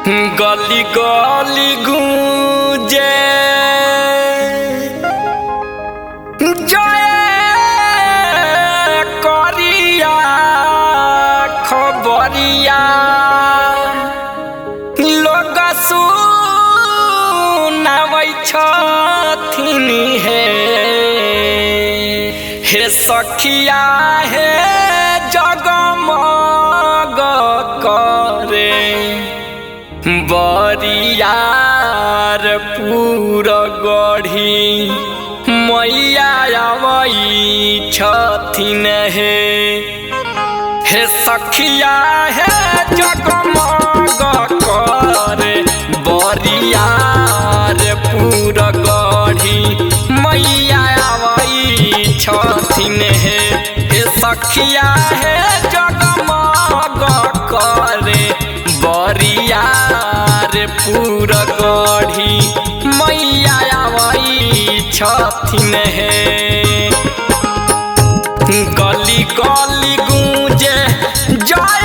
गली गली गूंजे जय करिया खबरिया लोग सुनावै छथिन हे सखिया हे जगमग करे बरियार पूर गढ़ी मैया आवै छथिन हे सखिया हे जगमग करे बरियार पूर गढ़ी मैया आवै छथिन हे सखिया हे जगमग करे बरियार पूर गढ़ी मैया आवै छथिन हे गली गली गूंजे जय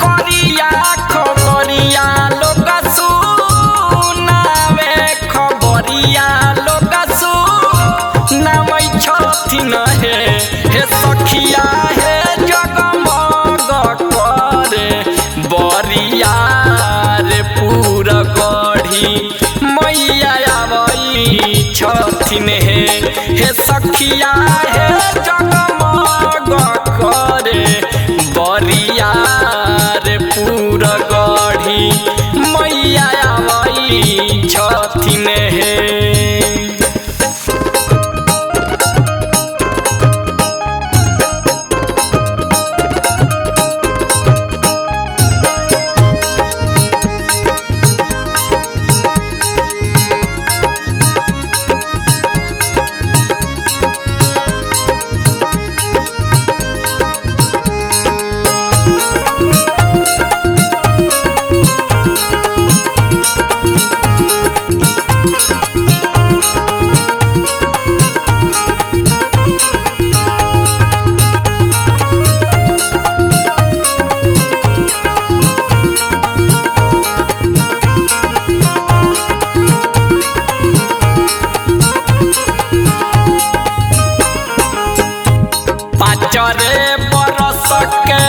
करिया खबरिया लोग सुनावे खबरिया लोग सुनावै छथिन हे सखिया हे जगमग करे बरियार पूर गढ़ी मैया आवै छथिन हे सखिया हे जगमग करे बरियार पूर गढ़ी मैया आवै छथिन हे चरे बरस के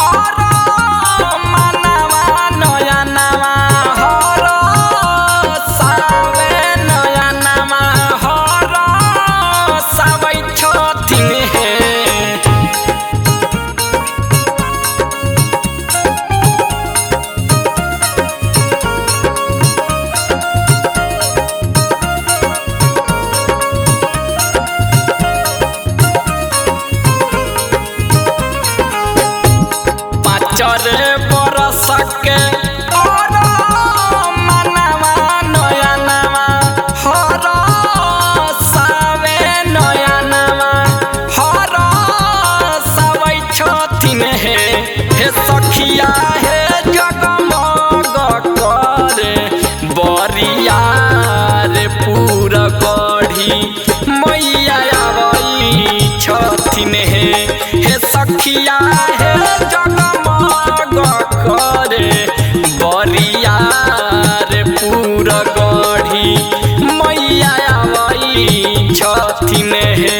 और मनवा नया नवा हर सावे नया नवा हर सावै छथिन हे चरे बरस के और मनवा नया नवा हर सावे नया नवा हर सावै छथिन हे सखिया हे जगमग करे बरियार पूर गढ़ी मैया आवै छथिन हे सखिया हे जगमग करे बरियार पूर गढ़ी मैया आवै छथिन हे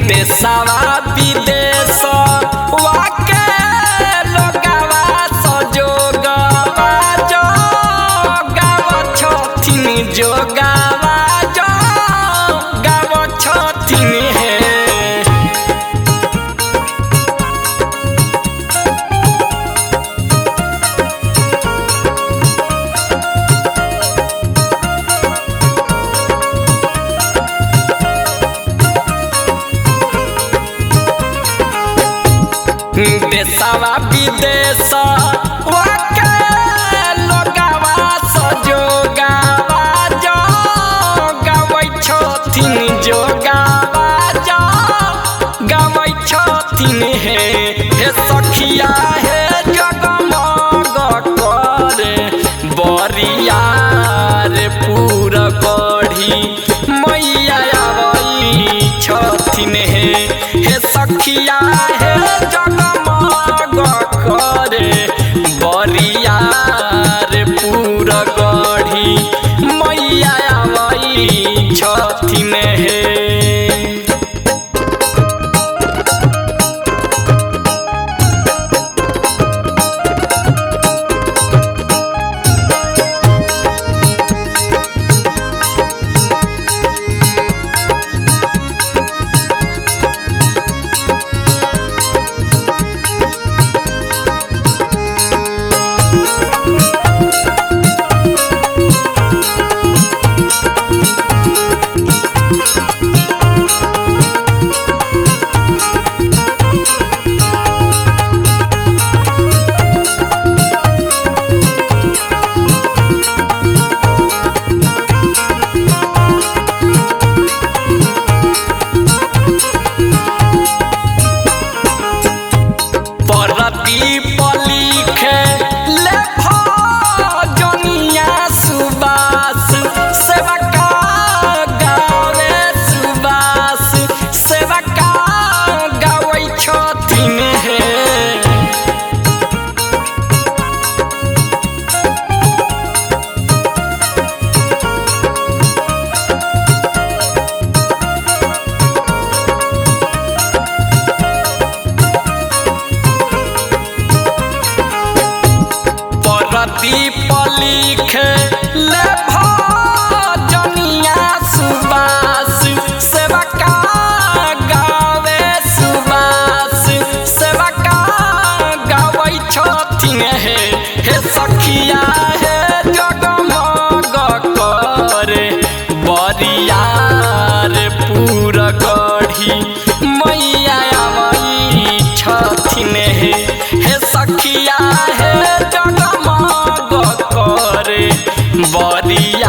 देशवा विदेश वाके लोगवा सजोगवा जोगाव छथिन जोगावा जोगाव छथिन हे देशवा विदेश वाके लोगावा सजोगावा जो गावै छथिन जोगावा जो गावै छथिन हे सखिया हे जगमग करे बरियार पूरा गढ़ी मैया आवै छथिन हे सखिया हे जगमग करे बरियार पूरा गढ़ी मैया आवै छथिन हे। दीप लिखे ले भजनिया सुबास सेवका गावे सुबास सेवका गावै छथिन हे सखिया हे जगमग करे बरियार पूरा गढ़ी मैया आवै छथिन हे सखिया हे जगमग करे बरिया